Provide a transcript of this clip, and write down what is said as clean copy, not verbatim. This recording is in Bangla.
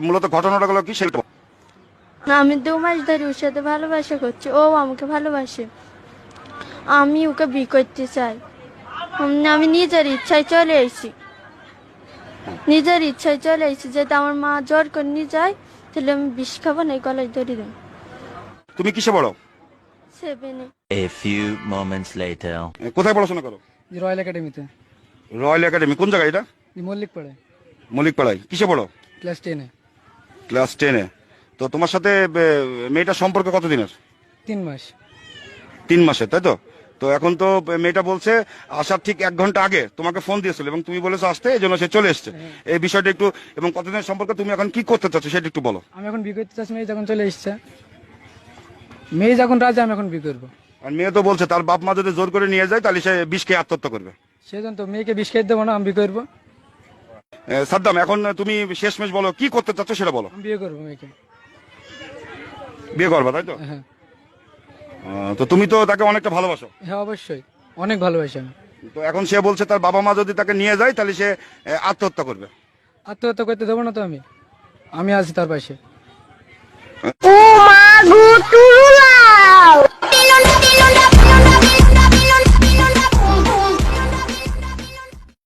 মূলত ঘটনাটা হলো কি সেটা? আমি 2 মাস ধরে ওর সাথে ভালোবাসা করছি, ও আমাকে ভালোবাসে। আমি ওকে বিয়ে করতে চাই। আমি নিজের ইচ্ছায় চলে এসেছি, নিজের ইচ্ছায় চলে এসেছি। যেটা আমার মা জোর করে নিয়ে যায়, তাহলে আমি বিষ খাবো না, এই গলায় ধরে দেবো। তুমি কিসে পড়ো? 7-এ। A few moments later. কোথায় পড়াশোনা করো? রয়্যাল একাডেমিতে। রয়্যাল একাডেমি কোন জায়গায় এটা? মল্লিক পড়ে মল্লিকপাড়ায়। কিসে পড়ো? ক্লাস 10-এ। ক্লাস 10-এ। তো তোমার সাথে মেয়েটার সম্পর্ক কতদিনের? 3 মাস। 3 মাসের, তাই তো? তো এখন তো মেয়েটা বলছে আসার ঠিক 1 ঘন্টা আগে তোমাকে ফোন দিয়েছিল এবং তুমি বলেছো আসতে, এই জন্য সে চলে এসছে। এই বিষয়টা একটু, এবং কতদিনের সম্পর্কে তুমি এখন কি করতে চাচ্ছ সেটা একটু বলো। আমি এখন বিয়ে করতে চাচ্ছি, মেয়ে যখন চলে এসছে, মেয়ে যখন রাজি আমি এখন বিয়ে করবো। আর মেয়ে তো বলছে তার বাপ মা যদি জোর করে নিয়ে যায় তাহলে সে বিষ খেয়ে আত্মহত্যা করবে। সেজন্য তো মেয়েকে বিষ খেয়ে দেবো না, আমি বিয়ে করবো। সাদ্দাম, এখন তুমি শেষমেশ বলো কি করতে চাচ্ছ সেটা বলো। আমি বিয়ে করবো মেয়েকে। বিয়ে করবা, তাই তো? হ্যাঁ। তো তুমি তো তাকে অনেকটা ভালোবাসো। হ্যাঁ অবশ্যই, অনেক ভালোবাসি আমি। তো এখন সে বলছে তার বাবা মা যদি তাকে নিয়ে যায় তাহলে সে আত্মহত্যা করবে। আত্মহত্যা করতে দেবো না তো আমি, আমি আছি তার পাশে। ও মা গো,